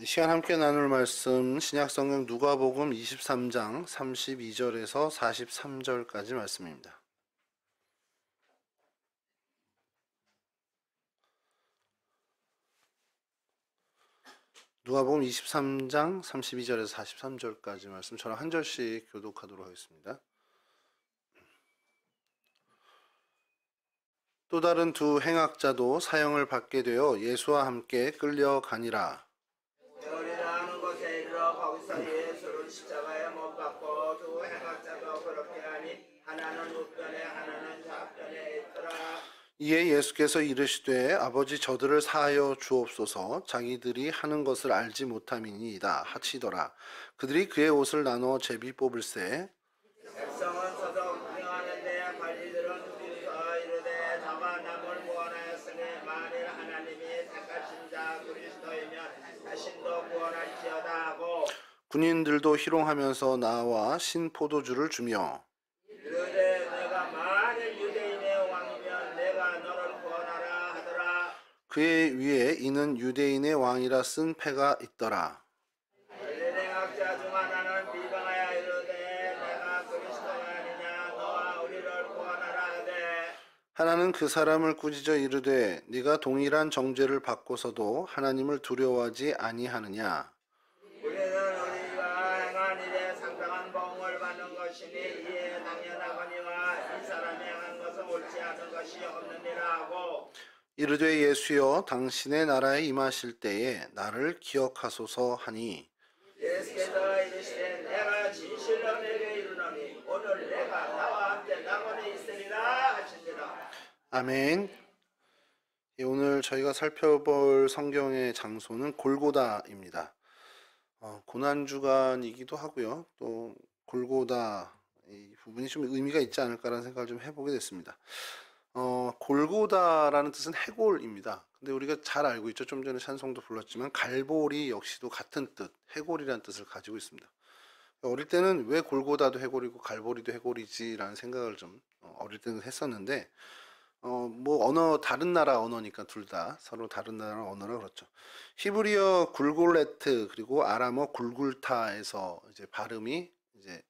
이 시간 함께 나눌 말씀 신약성경 누가복음 23장 32절에서 43절까지 말씀입니다. 누가복음 23장 32절에서 43절까지 말씀 저랑 한 절씩 교독하도록 하겠습니다. 또 다른 두 행악자도 사형을 받게 되어 예수와 함께 끌려가니라. 열이라는 곳에 이르러 거기서 예수를 십자가에 못 박고 두 행악자도 그렇게 하니 하나는 우편에 하나는 좌편에 있더라. 이에 예수께서 이르시되 아버지 저들을 사하여 주옵소서 자기들이 하는 것을 알지 못함이니이다 하시더라. 그들이 그의 옷을 나누어 제비 뽑을새 백성은 서서 구경하는데 관리들은 비웃어 이르되 저가 남을 구원하였으니 만일 하나님이 택하신 자 그리스도이면 자신도 구원할지어다 하고 군인들도 희롱하면서 나와 신포도주를 주며 이르되 내가 만일 유대인의 왕이면 내가 너를 구원하라 하더라. 그의 위에 이는 유대인의 왕이라 쓴 패가 있더라. 행악자 중 하나는 비방하여 이르되 내가 그리스도가 아니냐 너와 우리를 구원하라 하되 하나는 그 사람을 꾸짖어 이르되 네가 동일한 정죄를 받고서도 하나님을 두려워하지 아니하느냐. 우리는 우리가 행한 일에 상당한 보응을 받는 것이니 이에 당연하거니와 이 사람이 행한 것은 옳지 않은 것이 없느니라 하고 이르되 예수여 당신의 나라에 임하실 때에 나를 기억하소서 하니 예수께서 이르시되 내가 진실로 내게 이르노니 오늘 내가 나와 함께 낙원에 있으리라 하시니라. 아멘. 오늘 저희가 살펴볼 성경의 장소는 골고다입니다. 고난주간이기도 하고요. 또 골고다 이 부분이 좀 의미가 있지 않을까라는 생각을 좀 해보게 됐습니다. 골고다라는 뜻은 해골입니다. 근데 우리가 잘 알고 있죠. 좀 전에 찬송도 불렀지만 갈보리 역시도 같은 뜻, 해골이라는 뜻을 가지고 있습니다. 어릴 때는 왜 골고다도 해골이고 갈보리도 해골이지라는 생각을 좀 어릴 때는 했었는데 뭐 다른 나라 언어니까 둘 다 서로 다른 나라 언어라 그렇죠. 히브리어 굴골레트 그리고 아람어 굴굴타에서 이제 발음이 이제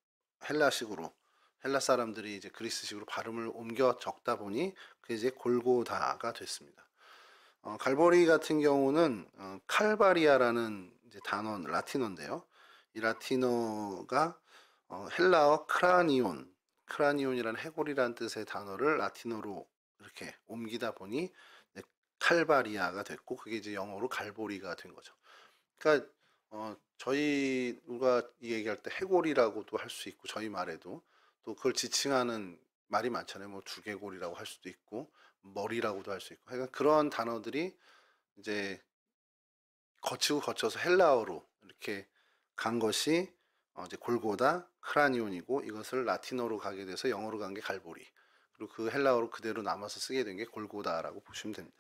헬라 사람들이 이제 그리스식으로 발음을 옮겨 적다 보니 그게 이제 골고다가 됐습니다. 갈보리 같은 경우는 칼바리아라는 이제 단어 라틴어인데요. 이 라틴어가 헬라어 크라니온이라는 해골이라는 뜻의 단어를 라틴어로 이렇게 옮기다 보니 칼바리아가 됐고 그게 이제 영어로 갈보리가 된 거죠. 그러니까 저희가 이 얘기할 때 해골이라고도 할 수 있고 저희 말에도 또 그걸 지칭하는 말이 많잖아요. 뭐 두개골이라고 할 수도 있고 머리라고도 할 수 있고 그러니까 그런 단어들이 이제 거쳐서 헬라어로 이렇게 간 것이 이제 골고다 크라니온이고 이것을 라틴어로 가게 돼서 영어로 간 게 갈보리 그리고 그 헬라어로 그대로 남아서 쓰게 된 게 골고다라고 보시면 됩니다.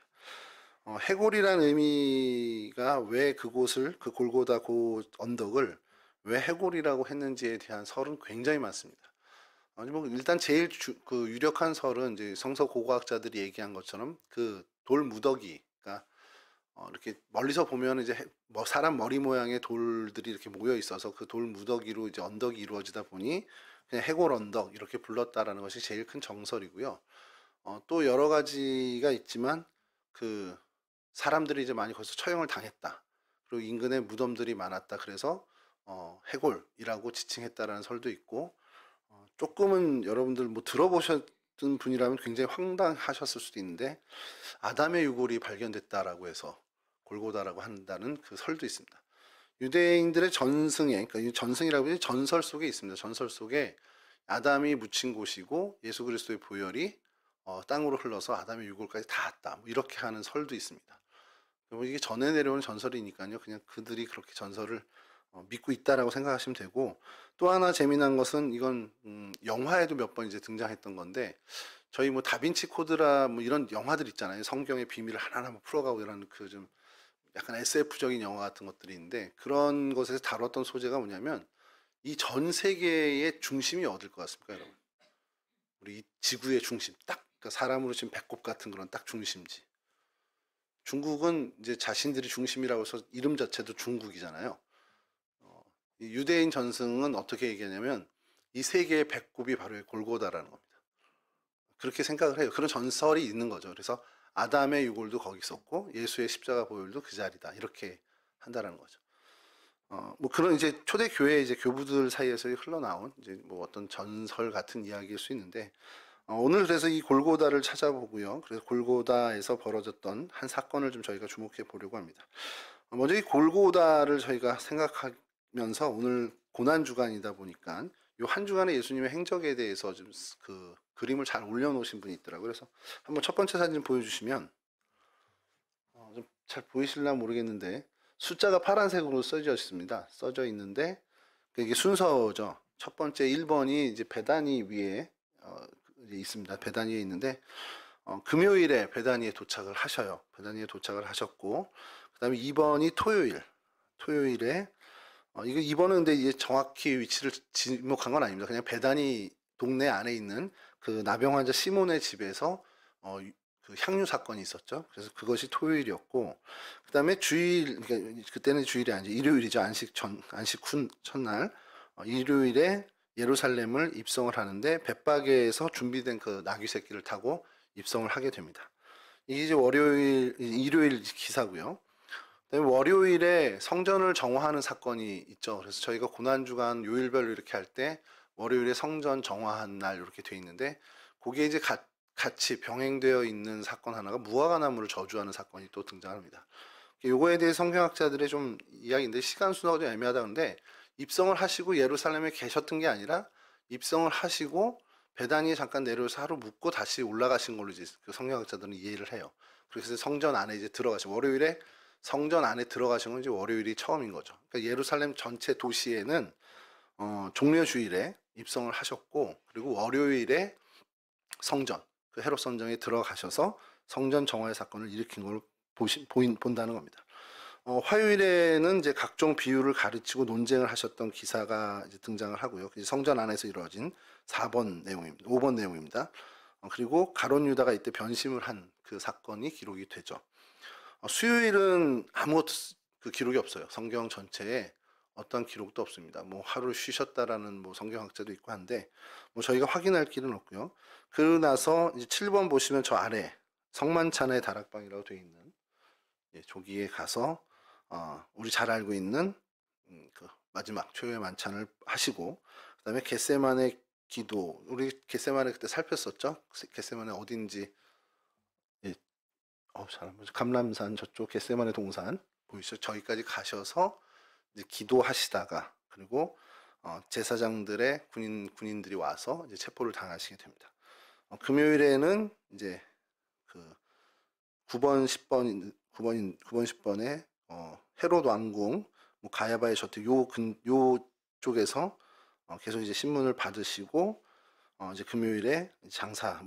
해골이라는 의미가 왜 그곳을 그 골고다 그 언덕을 왜 해골이라고 했는지에 대한 설은 굉장히 많습니다. 뭐 일단 제일 그 유력한 설은 이제 성서 고고학자들이 얘기한 것처럼 그 돌 무더기가 이렇게 멀리서 보면 이제 뭐 사람 머리 모양의 돌들이 이렇게 모여 있어서 그 돌 무더기로 이제 언덕이 이루어지다 보니 그냥 해골 언덕 이렇게 불렀다라는 것이 제일 큰 정설이고요. 또 여러 가지가 있지만 그 사람들이 이제 많이 거기서 처형을 당했다. 그리고 인근에 무덤들이 많았다. 그래서 해골이라고 지칭했다라는 설도 있고 조금은 여러분들 뭐 들어보셨던 분이라면 굉장히 황당하셨을 수도 있는데 아담의 유골이 발견됐다라고 해서 골고다라고 한다는 그 설도 있습니다. 유대인들의 전승에 그러니까 이 전승이라고 하면 전설 속에 있습니다. 전설 속에 아담이 묻힌 곳이고 예수 그리스도의 보혈이 땅으로 흘러서 아담의 유골까지 닿았다. 뭐 이렇게 하는 설도 있습니다. 뭐 이게 전해 내려오는 전설이니까요. 그냥 그들이 그렇게 전설을 믿고 있다라고 생각하시면 되고 또 하나 재미난 것은 이건 영화에도 몇 번 이제 등장했던 건데 저희 뭐 다빈치 코드라 뭐 이런 영화들 있잖아요. 성경의 비밀을 하나하나 뭐 풀어가고 이런 그 좀 약간 SF적인 영화 같은 것들이 있는데 그런 것에서 다뤘던 소재가 뭐냐면 이 전 세계의 중심이 어딜 것 같습니까, 여러분? 우리 이 지구의 중심 딱 그러니까 사람으로 치면 배꼽 같은 그런 딱 중심지. 중국은 이제 자신들이 중심이라고 해서 이름 자체도 중국이잖아요. 이 유대인 전승은 어떻게 얘기하냐면 이 세계의 배꼽이 바로 이 골고다라는 겁니다. 그렇게 생각을 해요. 그런 전설이 있는 거죠. 그래서 아담의 유골도 거기 있었고 예수의 십자가 보혈도 그 자리다. 이렇게 한다라는 거죠. 뭐 그런 이제 초대 교회 이제 교부들 사이에서 흘러나온 이제 뭐 어떤 전설 같은 이야기일 수 있는데 오늘 그래서 이 골고다를 찾아보고요. 그래서 골고다에서 벌어졌던 한 사건을 좀 저희가 주목해 보려고 합니다. 먼저 이 골고다를 저희가 생각하면서 오늘 고난 주간이다 보니까 요 한 주간의 예수님의 행적에 대해서 좀 그 그림을 잘 올려놓으신 분이 있더라고요. 그래서 한번 첫 번째 사진 보여주시면 좀 잘 보이실나 모르겠는데 숫자가 파란색으로 써져 있습니다. 써져 있는데 이게 순서죠. 첫 번째 1번이 이제 베다니 위에 이제 있습니다. 베다니에 있는데 금요일에 베다니에 도착을 하셔요. 베다니에 도착을 하셨고 그다음에 2번이 토요일에 이거 2번은 근데 이제 정확히 위치를 지목한 건 아닙니다. 그냥 베다니 동네 안에 있는 그 나병 환자 시몬의 집에서 그 향유 사건이 있었죠. 그래서 그것이 토요일이었고 그다음에 주일 그러니까 그때는 주일이 아니죠. 일요일이죠. 안식 후 첫날 일요일에 예루살렘을 입성을 하는데 벳바게에서 준비된 그 나귀 새끼를 타고 입성을 하게 됩니다. 이게 이제 일요일 기사고요. 그다음에 월요일에 성전을 정화하는 사건이 있죠. 그래서 저희가 고난주간 요일별로 이렇게 할 때 월요일에 성전 정화한 날 이렇게 돼 있는데 그게 이제 같이 병행되어 있는 사건 하나가 무화과나무를 저주하는 사건이 또 등장합니다. 요거에 대해 성경학자들의 좀 이야기인데 시간 순서가 좀 애매하다는데 입성을 하시고 예루살렘에 계셨던 게 아니라 입성을 하시고 베다니에 잠깐 내려서 하루 묵고 다시 올라가신 걸로 이제 그 성경학자들은 이해를 해요. 그래서 성전 안에 이제 들어가신 월요일에 성전 안에 들어가신 건 이제 월요일이 처음인 거죠. 그러니까 예루살렘 전체 도시에는 종려 주일에 입성을 하셨고 그리고 월요일에 성전 그 헤롯 성전에 들어가셔서 성전 정화의 사건을 일으킨 걸 본다는 겁니다. 화요일에는 이제 각종 비유를 가르치고 논쟁을 하셨던 기사가 이제 등장을 하고요. 성전 안에서 이루어진 4번 내용입니다. 5번 내용입니다. 그리고 가룟 유다가 이때 변심을 한 그 사건이 기록이 되죠. 수요일은 아무것도 그 기록이 없어요. 성경 전체에 어떠한 기록도 없습니다. 뭐 하루 쉬셨다라는 뭐 성경학자도 있고 한데 뭐 저희가 확인할 길은 없고요. 그러고 나서 이제 7번 보시면 저 아래 성만찬의 다락방이라고 되어 있는 조기에 가서 우리 잘 알고 있는 그 마지막 최후의 만찬을 하시고 그다음에 겟세마네 기도 우리 겟세마네 그때 살폈었죠. 겟세마네 어딘지 잘안 보죠. 감람산 저쪽 겟세마네 동산 보이시죠? 저기까지 가셔서 이제 기도하시다가 그리고 제사장들의 군인들이 와서 이제 체포를 당하시게 됩니다. 금요일에는 이제 그 9번 10번에 헤롯 왕궁 뭐 가야바의 저택 요 쪽에서 계속 이제 신문을 받으시고 이제 금요일에 장사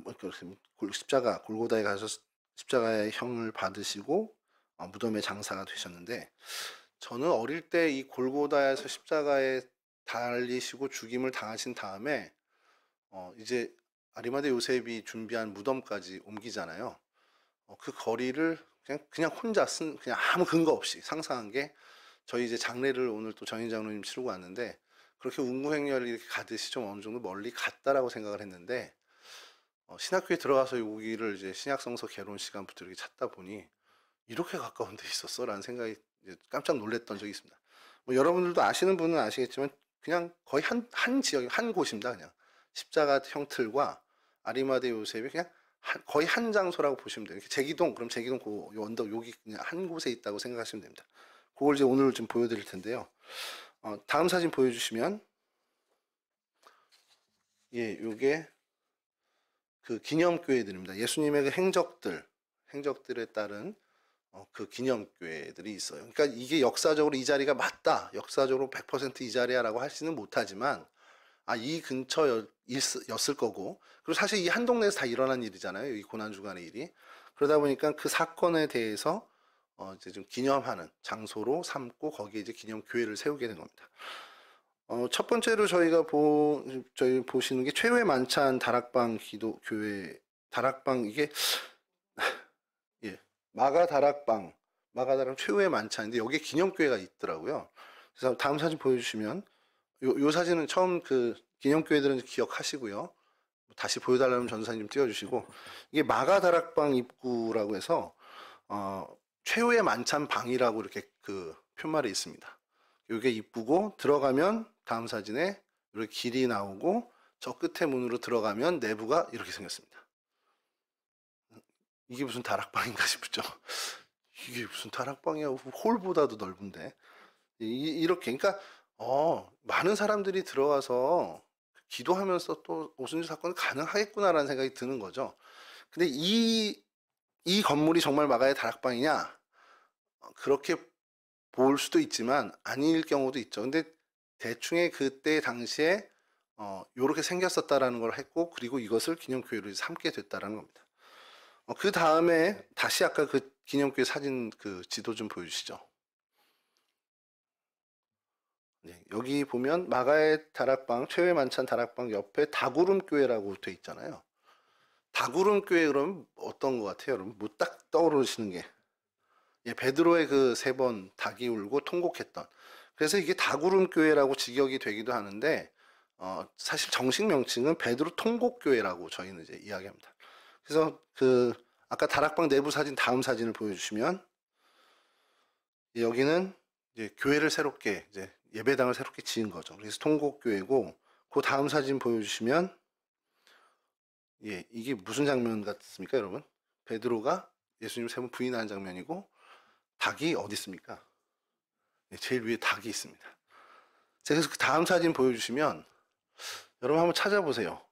십자가 골고다에 가서 십자가의 형을 받으시고 무덤의 장사가 되셨는데 저는 어릴 때 이 골고다에서 십자가에 달리시고 죽임을 당하신 다음에 이제 아리마대 요셉이 준비한 무덤까지 옮기잖아요. 그 거리를 그냥 혼자 그냥 아무 근거 없이 상상한 게 저희 이제 장례를 오늘 또 정인 장로님 치르고 왔는데 그렇게 운구행렬 이렇게 가듯이 좀 어느 정도 멀리 갔다라고 생각을 했는데 신학교에 들어가서 여기를 이제 신약성서 개론 시간부터 이렇게 찾다 보니 이렇게 가까운 데 있었어라는 생각이 이제 깜짝 놀랐던 적이 있습니다. 뭐 여러분들도 아시는 분은 아시겠지만 그냥 거의 한 지역 한 곳입니다. 그냥 십자가 형틀과 아리마대 요셉이 그냥 거의 한 장소라고 보시면 돼요. 제기동 그럼 제기동 그 언덕 여기 그냥 한 곳에 있다고 생각하시면 됩니다. 그걸 이제 오늘 좀 보여드릴 텐데요. 다음 사진 보여주시면 요게 그 기념교회들입니다. 예수님의 그 행적들에 따른 그 기념교회들이 있어요. 그러니까 이게 역사적으로 이 자리가 맞다. 역사적으로 100%이 자리야라고 하지는 못하지만 이 근처였을 거고 그리고 사실 이 한 동네에서 다 일어난 일이잖아요. 이 고난주간의 일이. 그러다 보니까 그 사건에 대해서 이제 좀 기념하는 장소로 삼고 거기에 이제 기념교회를 세우게 된 겁니다. 첫 번째로 저희 보시는 게 최후의 만찬 다락방 기도 교회 다락방 이게 예 마가 다락 최후의 만찬인데 여기에 기념교회가 있더라고요. 그래서 다음 사진 보여주시면 요 사진은 처음 그 기념교회들은 기억하시고요. 다시 보여달라면 전사님 좀 띄워주시고 이게 마가다락방 입구라고 해서 최후의 만찬 방이라고 이렇게 그 표말이 있습니다. 이게 입구고 들어가면 다음 사진에 이렇게 길이 나오고 저 끝에 문으로 들어가면 내부가 이렇게 생겼습니다. 이게 무슨 다락방인가 싶죠. 이게 무슨 다락방이야. 홀보다도 넓은데. 이렇게 그러니까 많은 사람들이 들어가서 기도하면서 또 오순절 사건은 가능하겠구나라는 생각이 드는 거죠. 근데 이 건물이 정말 마가의 다락방이냐? 그렇게 볼 수도 있지만 아닐 경우도 있죠. 근데 대충의 그때 당시에 요렇게 생겼었다라는 걸 했고 그리고 이것을 기념교회로 삼게 됐다라는 겁니다. 그 다음에 다시 아까 그 기념교회 사진 그 지도 좀 보여주시죠. 네, 여기 보면 마가의 다락방, 최후의 만찬 다락방 옆에 다구름교회라고 돼 있잖아요. 다구름교회 그러면 어떤 것 같아요, 여러분? 뭐 딱 떠오르시는 게. 예, 베드로의 그 3번 닭이 울고 통곡했던. 그래서 이게 다구름교회라고 직역이 되기도 하는데, 사실 정식 명칭은 베드로 통곡교회라고 저희는 이제 이야기합니다. 그래서 그 아까 다락방 내부 사진 다음 사진을 보여주시면 여기는 이제 교회를 새롭게 이제 예배당을 새롭게 지은 거죠. 그래서 통곡교회고 그 다음 사진 보여주시면 예, 이게 무슨 장면 같습니까, 여러분? 베드로가 예수님 3번 부인하는 장면이고 닭이 어디 있습니까? 예, 제일 위에 닭이 있습니다. 그래서 그 다음 사진 보여주시면 여러분 한번 찾아보세요.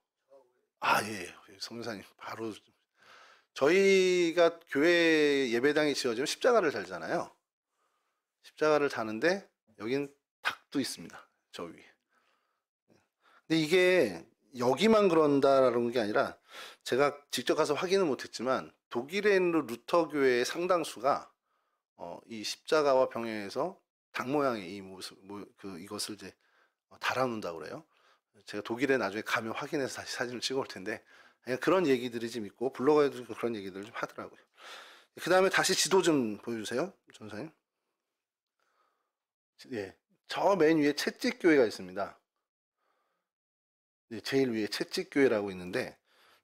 아, 예, 성교사님 바로 저희가 교회 예배당이 지어지면 십자가를 달잖아요. 십자가를 다는데 여긴 닭도 있습니다. 저 위에. 근데 이게 여기만 그런다라는 게 아니라 제가 직접 가서 확인은 못했지만 독일에 있는 루터 교회의 상당수가 이 십자가와 병행해서 닭 모양의 이 모습, 이것을 이제 달아놓는다고 그래요. 제가 독일에 나중에 가면 확인해서 다시 사진을 찍어올 텐데 그런 얘기들이 좀 있고 블로그에도 그런 얘기들을 좀 하더라고요. 그 다음에 다시 지도 좀 보여주세요, 전사님. 예, 저 맨 위에 채찍교회가 있습니다. 예, 제일 위에 채찍교회라고 있는데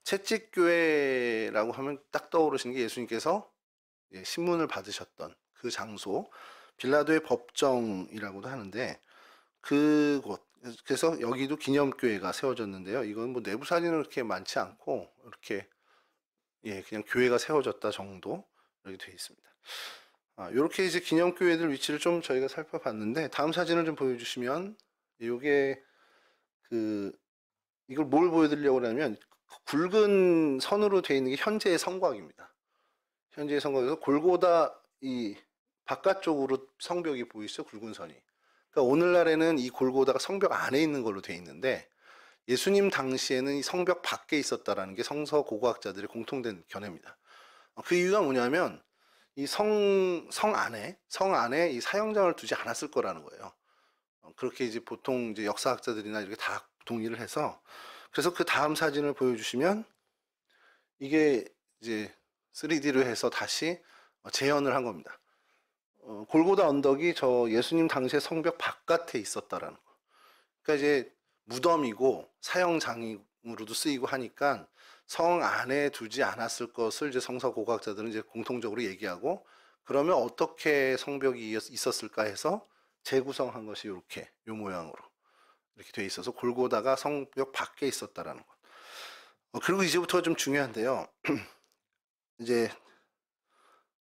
채찍교회라고 하면 딱 떠오르시는 게 예수님께서 예, 신문을 받으셨던 그 장소 빌라도의 법정이라고도 하는데 그곳 그래서 여기도 기념교회가 세워졌는데요. 이건 뭐 내부 사진은 그렇게 많지 않고 이렇게 예, 그냥 교회가 세워졌다 정도 이렇게 되어 있습니다. 이렇게 이제 기념교회들 위치를 좀 저희가 살펴봤는데 다음 사진을 좀 보여주시면 이게 그 이걸 뭘 보여드리려고 하냐면 굵은 선으로 되어 있는 게 현재의 성곽입니다. 현재의 성곽에서 골고다 이 바깥쪽으로 성벽이 보이시죠? 굵은 선이. 그러니까 오늘날에는 이 골고다가 성벽 안에 있는 걸로 되어 있는데 예수님 당시에는 이 성벽 밖에 있었다라는 게 성서 고고학자들의 공통된 견해입니다. 그 이유가 뭐냐면 이 성 안에 이 사형장을 두지 않았을 거라는 거예요. 그렇게 이제 보통 이제 역사학자들이나 이렇게 다 동의를 해서 그래서 그 다음 사진을 보여주시면 이게 이제 3D로 해서 다시 재현을 한 겁니다. 골고다 언덕이 저 예수님 당시에 성벽 바깥에 있었다라는 거. 그러니까 이제 무덤이고 사형장으로도 쓰이고 하니까 성 안에 두지 않았을 것을 이제 성서 고고학자들은 이제 공통적으로 얘기하고 그러면 어떻게 성벽이 있었을까 해서 재구성한 것이 이렇게 요 모양으로 이렇게 돼 있어서 골고다가 성벽 밖에 있었다라는 것. 그리고 이제부터 좀 중요한데요. 이제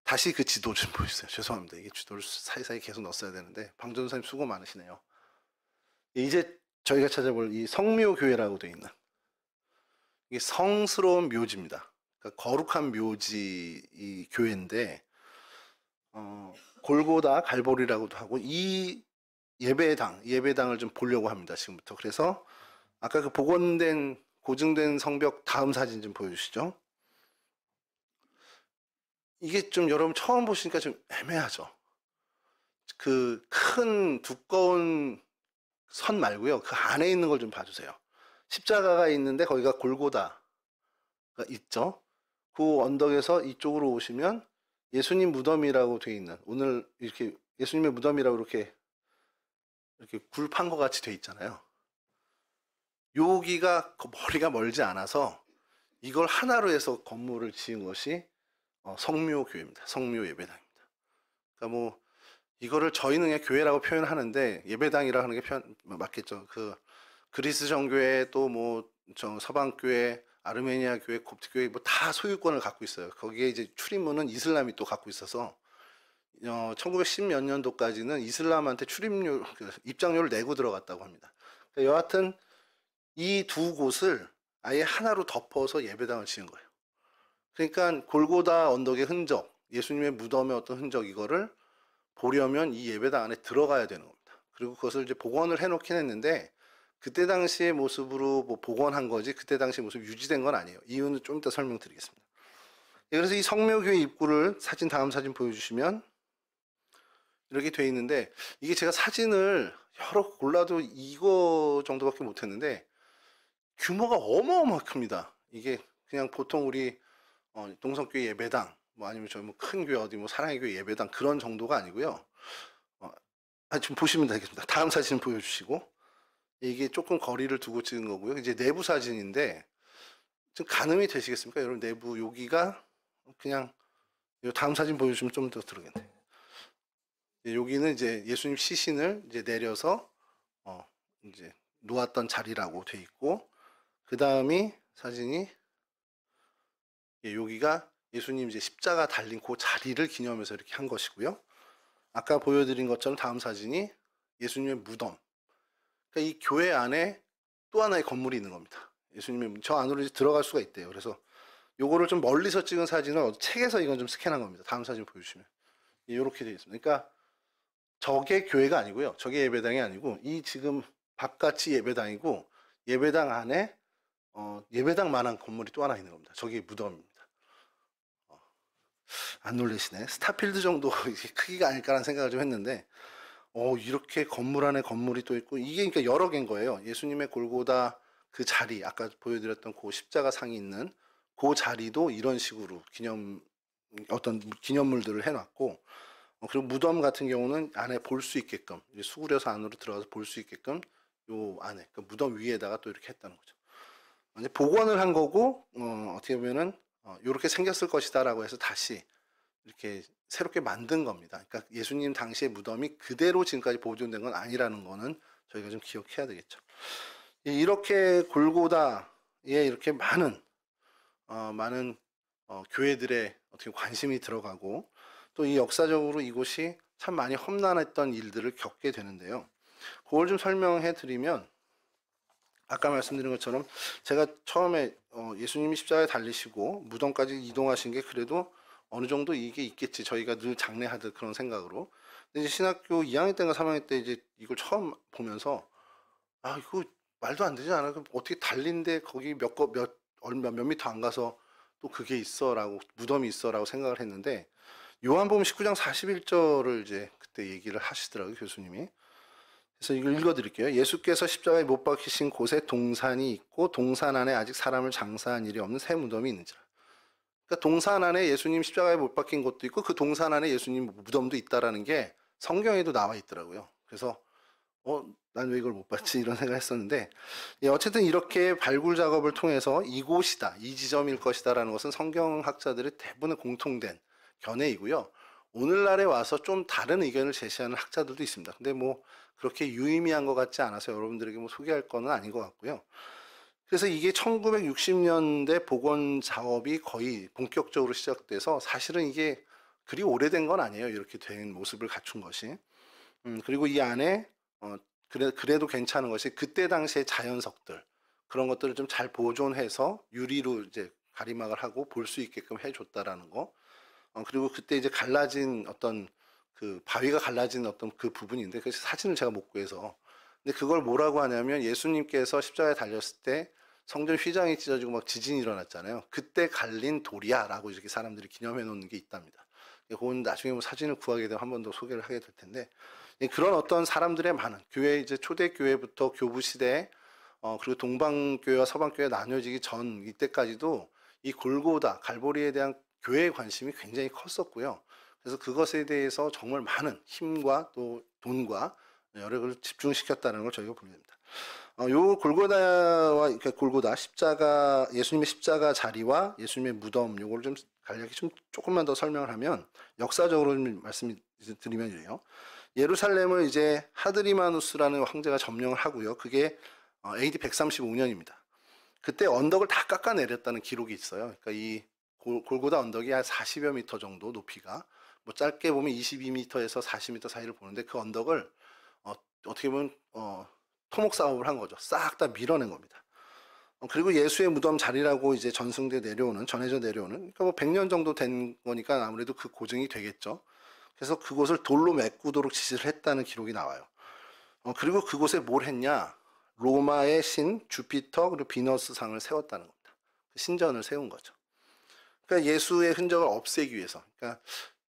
다시 그 지도 좀 보여주세요. 죄송합니다. 이게 지도를 사이사이 계속 넣었어야 되는데 방전사님 수고 많으시네요. 이제 저희가 찾아볼 이 성묘교회라고 되어 있는 이게 성스러운 묘지입니다. 그러니까 거룩한 묘지 이 교회인데 골고다 갈보리라고도 하고 이 예배당을 좀 보려고 합니다. 지금부터. 그래서 아까 그 복원된 고증된 성벽 다음 사진 좀 보여주시죠. 이게 좀 여러분 처음 보시니까 좀 애매하죠. 그 큰 두꺼운 선 말고요. 그 안에 있는 걸 좀 봐주세요. 십자가가 있는데 거기가 골고다가 있죠. 그 언덕에서 이쪽으로 오시면 예수님 무덤이라고 돼 있는, 오늘 이렇게 예수님의 무덤이라고 이렇게 굴 판 것 같이 돼 있잖아요. 여기가 머리가 멀지 않아서 이걸 하나로 해서 건물을 지은 것이 성묘교회입니다. 성묘예배당입니다. 그러니까 뭐 이거를 저희는 그냥 교회라고 표현하는데 예배당이라 하는 게 맞겠죠. 그 그리스 정교회 또 뭐 서방교회, 아르메니아 교회, 곱트교회 뭐 다 소유권을 갖고 있어요. 거기에 이제 출입문은 이슬람이 또 갖고 있어서 1910 몇 년도까지는 이슬람한테 출입료 입장료를 내고 들어갔다고 합니다. 그러니까 여하튼 이 두 곳을 아예 하나로 덮어서 예배당을 지은 거예요. 그러니까 골고다 언덕의 흔적, 예수님의 무덤의 어떤 흔적 이거를 보려면 이 예배당 안에 들어가야 되는 겁니다. 그리고 그것을 이제 복원을 해놓긴 했는데 그때 당시의 모습으로 뭐 복원한 거지 그때 당시 모습 유지된 건 아니에요. 이유는 좀 이따 설명드리겠습니다. 그래서 이 성묘교회 입구를 다음 사진 보여주시면 이렇게 돼 있는데 이게 제가 사진을 여러 골라도 이거 정도밖에 못했는데 규모가 어마어마하게 큽니다. 이게 그냥 보통 우리 동성교회 예배당 뭐 아니면 저 뭐 큰 교회 어디 뭐 사랑의 교회 예배당 그런 정도가 아니고요. 지금 보시면 되겠습니다. 다음 사진 보여주시고 이게 조금 거리를 두고 찍은 거고요. 이제 내부 사진인데 지금 가늠이 되시겠습니까? 여러분 내부 여기가 그냥 다음 사진 보여주시면 좀 더 들어오겠네. 여기는 이제 예수님 시신을 이제 내려서 이제 놓았던 자리라고 돼 있고 그 다음이 사진이 여기가 예수님 이제 십자가 달린 그 자리를 기념해서 이렇게 한 것이고요. 아까 보여드린 것처럼 다음 사진이 예수님의 무덤. 그러니까 이 교회 안에 또 하나의 건물이 있는 겁니다. 예수님의 저 안으로 이제 들어갈 수가 있대요. 그래서 요거를 좀 멀리서 찍은 사진은 책에서 이건 좀 스캔한 겁니다. 다음 사진 보여주시면 이렇게 되어 있습니다. 그러니까 저게 교회가 아니고요. 저게 예배당이 아니고 이 지금 바깥이 예배당이고 예배당 안에 예배당만한 건물이 또 하나 있는 겁니다. 저게 무덤입니다. 안 놀라시네. 스타필드 정도 크기가 아닐까라는 생각을 좀 했는데 이렇게 건물 안에 건물이 또 있고 이게 그러니까 여러 개인 거예요. 예수님의 골고다 그 자리 아까 보여드렸던 그 십자가 상이 있는 그 자리도 이런 식으로 어떤 기념물들을 해놨고 그리고 무덤 같은 경우는 안에 볼 수 있게끔 수그려서 안으로 들어가서 볼 수 있게끔 요 안에 그 무덤 위에다가 또 이렇게 했다는 거죠. 이제 복원을 한 거고 어떻게 보면은 이렇게 생겼을 것이다라고 해서 다시 이렇게 새롭게 만든 겁니다. 그러니까 예수님 당시의 무덤이 그대로 지금까지 보존된 건 아니라는 거는 저희가 좀 기억해야 되겠죠. 이렇게 골고다에 이렇게 많은 교회들의 어떻게 관심이 들어가고 또 이 역사적으로 이곳이 참 많이 험난했던 일들을 겪게 되는데요. 그걸 좀 설명해 드리면 아까 말씀드린 것처럼 제가 처음에 예수님이 십자가에 달리시고 무덤까지 이동하신 게 그래도 어느 정도 이게 있겠지 저희가 늘 장례하듯 그런 생각으로. 근데 이제 신학교 2학년 때인가 3학년 때 이제 이걸 처음 보면서 이거 말도 안 되지 않아? 어떻게 달린데 거기 몇 미터 안 가서 또 그게 있어라고 무덤이 있어라고 생각을 했는데 요한복음 19장 41절을 이제 그때 얘기를 하시더라고요 교수님이. 그래서 이걸 읽어드릴게요. 예수께서 십자가에 못 박히신 곳에 동산이 있고 동산 안에 아직 사람을 장사한 일이 없는 새 무덤이 있는지라. 그러니까 동산 안에 예수님 십자가에 못 박힌 곳도 있고 그 동산 안에 예수님 무덤도 있다라는 게 성경에도 나와 있더라고요. 그래서 난 왜 이걸 못 봤지 이런 생각을 했었는데 어쨌든 이렇게 발굴 작업을 통해서 이곳이다 이 지점일 것이다라는 것은 성경학자들의 대부분의 공통된 견해이고요. 오늘날에 와서 좀 다른 의견을 제시하는 학자들도 있습니다. 근데 뭐 그렇게 유의미한 것 같지 않아서 여러분들에게 뭐 소개할 거는 아닌 것 같고요. 그래서 이게 1960년대 복원 작업이 거의 본격적으로 시작돼서 사실은 이게 그리 오래된 건 아니에요. 이렇게 된 모습을 갖춘 것이. 그리고 이 안에 그래도 괜찮은 것이 그때 당시의 자연석들 그런 것들을 좀 잘 보존해서 유리로 이제 가리막을 하고 볼 수 있게끔 해줬다라는 거. 그리고 그때 이제 갈라진 어떤 그 바위가 갈라진 어떤 그 부분인데 그 사진을 제가 못 구해서 근데 그걸 뭐라고 하냐면 예수님께서 십자가에 달렸을 때 성전 휘장이 찢어지고 막 지진이 일어났잖아요. 그때 갈린 돌이야라고 이렇게 사람들이 기념해 놓는 게 있답니다. 그건 나중에 뭐 사진을 구하게 되면 한 번 더 소개를 하게 될 텐데 그런 어떤 사람들의 많은 교회 이제 초대 교회부터 교부 시대 그리고 동방교회와 서방교회 나뉘어지기 전 이때까지도 이 골고다 갈보리에 대한 교회의 관심이 굉장히 컸었고요. 그래서 그것에 대해서 정말 많은 힘과 또 돈과 여력을 집중시켰다는 걸 저희가 보게 됩니다. 요 골고다와, 그러니까 골고다 십자가, 예수님의 십자가 자리와 예수님의 무덤, 요걸 좀 간략히 좀 조금만 더 설명을 하면, 역사적으로 좀 말씀드리면 이래요. 예루살렘을 이제 하드리마누스라는 황제가 점령을 하고요. 그게 AD 135년입니다. 그때 언덕을 다 깎아내렸다는 기록이 있어요. 그러니까 이 골고다 언덕이 한 40여 미터 정도 높이가, 뭐 짧게 보면 22m에서 40m 사이를 보는데, 그 언덕을 어떻게 보면 토목 사업을 한 거죠. 싹 다 밀어낸 겁니다. 그리고 예수의 무덤 자리라고 이제 전해져 내려오는, 그러니까 뭐 100년 정도 된 거니까 아무래도 그 고증이 되겠죠. 그래서 그곳을 돌로 메꾸도록 지시를 했다는 기록이 나와요. 그리고 그곳에 뭘 했냐? 로마의 신 주피터 그리고 비너스 상을 세웠다는 겁니다. 신전을 세운 거죠. 그러니까 예수의 흔적을 없애기 위해서. 그러니까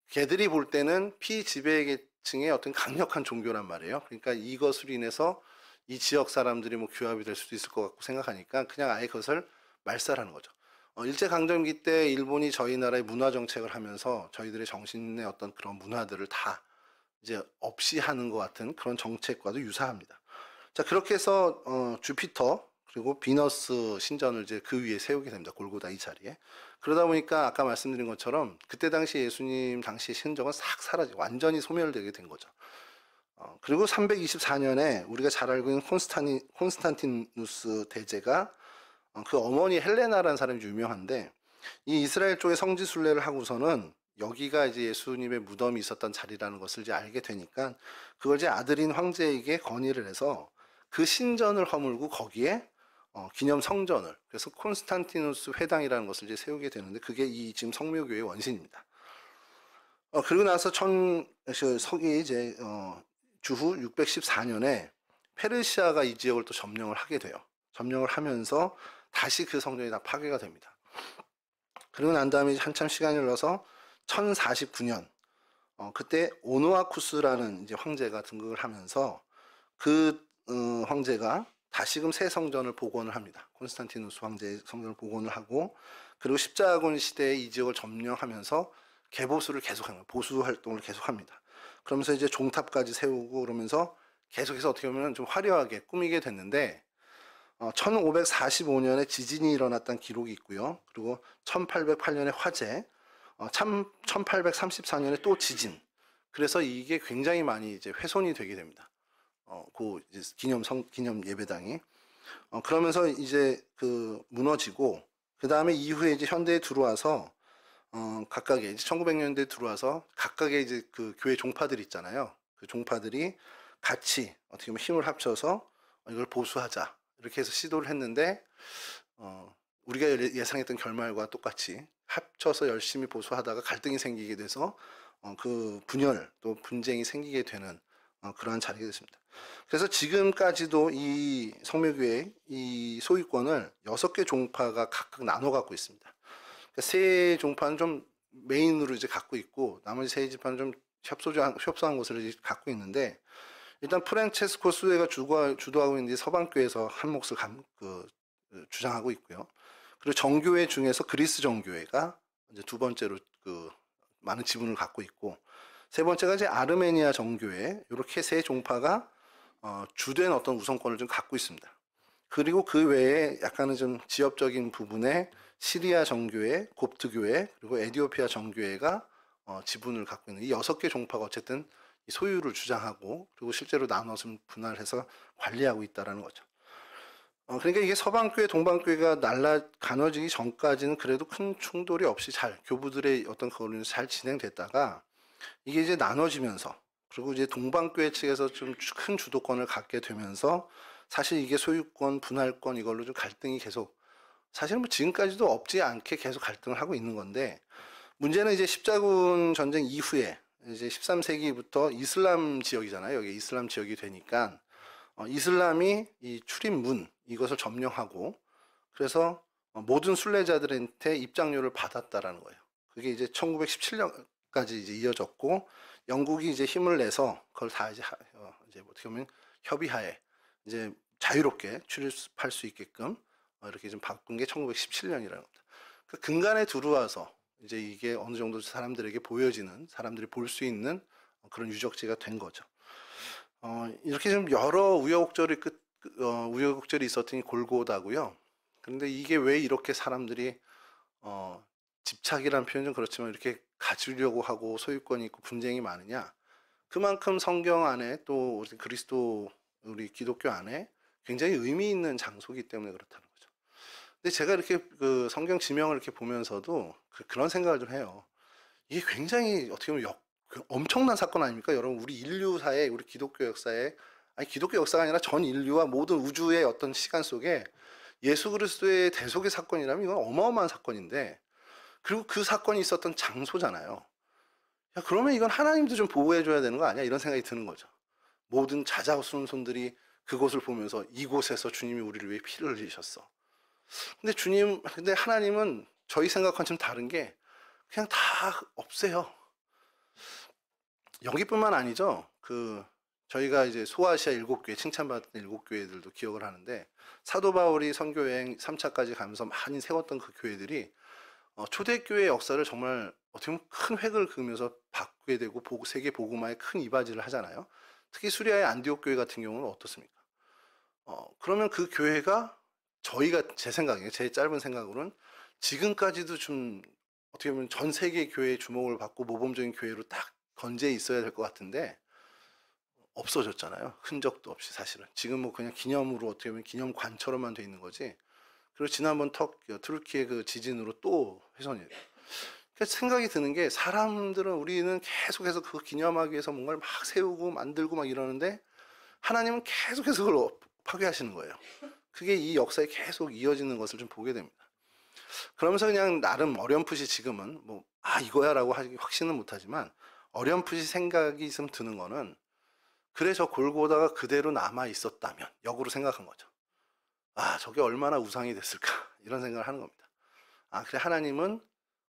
걔들이 볼 때는 피지배계층의 어떤 강력한 종교란 말이에요. 그러니까 이것으로 인해서 이 지역 사람들이 뭐 규합이 될 수도 있을 것 같고 생각하니까 그냥 아예 그것을 말살하는 거죠. 일제강점기 때 일본이 저희 나라의 문화 정책을 하면서 저희들의 정신의 어떤 그런 문화들을 다 이제 없이 하는 것 같은 그런 정책과도 유사합니다. 자, 그렇게 해서 주피터 그리고 비너스 신전을 이제 그 위에 세우게 됩니다. 골고다 이 자리에. 그러다 보니까 아까 말씀드린 것처럼 그때 당시 예수님 당시의 흔적은 싹 사라지고 완전히 소멸되게 된 거죠. 그리고 324년에 우리가 잘 알고 있는 콘스탄티누스 대제가 그 어머니 헬레나라는 사람이 유명한데, 이 이스라엘 쪽에 성지 순례를 하고서는 여기가 이제 예수님의 무덤이 있었던 자리라는 것을 이제 알게 되니까 그걸 이제 아들인 황제에게 건의를 해서 그 신전을 허물고 거기에 기념 성전을, 그래서 콘스탄티누스 회당이라는 것을 이제 세우게 되는데, 그게 이 지금 성묘교회의 원신입니다. 그리고 나서 서기 이제 주후 614년에 페르시아가 이 지역을 또 점령을 하게 돼요. 점령을 하면서 다시 그 성전이 다 파괴가 됩니다. 그리고 난 다음에 한참 시간이 흘러서 1049년 그때 오노아쿠스라는 이제 황제가 등극을 하면서 그 황제가 다시금 새 성전을 복원을 합니다. 콘스탄티누스 황제의 성전을 복원을 하고, 그리고 십자군 시대에 이 지역을 점령하면서 개보수를 계속하는 거예요. 보수 활동을 계속합니다. 그러면서 이제 종탑까지 세우고 그러면서 계속해서 어떻게 보면 좀 화려하게 꾸미게 됐는데, 1545년에 지진이 일어났다는 기록이 있고요. 그리고 1808년에 화재, 1834년에 또 지진. 그래서 이게 굉장히 많이 이제 훼손이 되게 됩니다. 그 이제 기념 예배당이. 그러면서 이제 그 무너지고, 그 다음에 이후에 이제 현대에 들어와서 각각의 이제 1900년대에 들어와서 각각의 이제 그 교회 종파들 있잖아요. 그 종파들이 같이 어떻게 보면 힘을 합쳐서 이걸 보수하자, 이렇게 해서 시도를 했는데 우리가 예상했던 결말과 똑같이 합쳐서 열심히 보수하다가 갈등이 생기게 돼서 그 분열 또 분쟁이 생기게 되는 그러한 자리가 됐습니다. 그래서 지금까지도 이 성묘교회 이 소유권을 6개 종파가 각각 나눠 갖고 있습니다. 그러니까 세 종파는 좀 메인으로 이제 갖고 있고, 나머지 세 지파는 좀 협소한 것을 이제 갖고 있는데, 일단 프란체스코 수레가 주도하고 있는 서방교회에서 한 몫을 주장하고 있고요. 그리고 정교회 중에서 그리스 정교회가 이제 두 번째로 그 많은 지분을 갖고 있고, 세 번째가 이제 아르메니아 정교회, 이렇게 세 종파가 주된 어떤 우선권을 좀 갖고 있습니다. 그리고 그 외에 약간은 좀 지역적인 부분에 시리아 정교회, 곱트교회, 그리고 에디오피아 정교회가 지분을 갖고 있는 이 6개 종파가 어쨌든 소유를 주장하고, 그리고 실제로 나눠서 분할해서 관리하고 있다는 거죠. 그러니까 이게 서방교회, 동방교회가 가눠지기 전까지는 그래도 큰 충돌이 없이 잘, 교부들의 어떤 거론이 잘 진행됐다가, 이게 이제 나눠지면서, 그리고 이제 동방교회 측에서 좀 큰 주도권을 갖게 되면서, 사실 이게 소유권, 분할권 이걸로 좀 갈등이 계속, 사실 뭐 지금까지도 없지 않게 계속 갈등을 하고 있는 건데, 문제는 이제 십자군 전쟁 이후에 이제 13세기부터 이슬람 지역이잖아요. 여기 이슬람 지역이 되니까 이슬람이 이 출입문 이것을 점령하고, 그래서 모든 순례자들한테 입장료를 받았다라는 거예요. 그게 이제 1917년까지 이제 이어졌고, 영국이 이제 힘을 내서 그걸 다 이제 어떻게 보면 협의하에 이제 자유롭게 출입할 수 있게끔 이렇게 좀 바꾼 게 1917년이라는 겁니다. 그 근간에 들어와서 이제 이게 어느 정도 사람들에게 보여지는, 사람들이 볼 수 있는 그런 유적지가 된 거죠. 이렇게 좀 여러 우여곡절이 있었더니 골고다고요. 그런데 이게 왜 이렇게 사람들이 집착이라는 표현은 그렇지만 이렇게 가지려고 하고 소유권이 있고 분쟁이 많으냐? 그만큼 성경 안에 또 우리 그리스도 우리 기독교 안에 굉장히 의미 있는 장소이기 때문에 그렇다는 거죠. 근데 제가 이렇게 그 성경 지명을 이렇게 보면서도 그런 생각을 좀 해요. 이게 굉장히 어떻게 보면 엄청난 사건 아닙니까? 여러분, 우리 인류사에, 우리 기독교 역사에, 아니 기독교 역사가 아니라 전 인류와 모든 우주의 어떤 시간 속에 예수 그리스도의 대속의 사건이라면 이건 어마어마한 사건인데, 그리고 그 사건이 있었던 장소잖아요. 야, 그러면 이건 하나님도 좀 보호해줘야 되는 거 아니야? 이런 생각이 드는 거죠. 모든 자자스러운 손들이 그곳을 보면서 이곳에서 주님이 우리를 위해 피를 흘리셨어. 근데 하나님은 저희 생각과는 좀 다른 게 그냥 다 없애요. 여기뿐만 아니죠. 저희가 이제 소아시아 7교회, 칭찬받은 7교회들도 기억을 하는데, 사도 바울이 선교여행 3차까지 가면서 많이 세웠던 그 교회들이 초대교회 역사를 정말 어떻게 보면 큰 획을 그으면서 바꾸게 되고 세계 복음화에 큰 이바지를 하잖아요. 특히 수리아의 안디옥 교회 같은 경우는 어떻습니까? 그러면 그 교회가 제 생각에, 제 짧은 생각으로는 지금까지도 좀 어떻게 보면 전 세계 교회의 주목을 받고 모범적인 교회로 딱 건재해 있어야 될 것 같은데 없어졌잖아요. 흔적도 없이 사실은. 지금 뭐 그냥 기념으로 어떻게 보면 기념관처럼만 돼 있는 거지. 그리고 지난번 트루키의 그 지진으로 또 훼손이 돼요. 그러니까 생각이 드는 게, 우리는 계속해서 그거 기념하기 위해서 뭔가를 막 세우고 만들고 막 이러는데 하나님은 계속해서 그걸 파괴하시는 거예요. 그게 이 역사에 계속 이어지는 것을 좀 보게 됩니다. 그러면서 그냥 나름 어렴풋이 지금은 이거야라고 하기 확신은 못하지만 어렴풋이 생각이 좀 드는 거는, 그래 저 골고다가 그대로 남아 있었다면, 역으로 생각한 거죠. 저게 얼마나 우상이 됐을까 이런 생각을 하는 겁니다. 그래 하나님은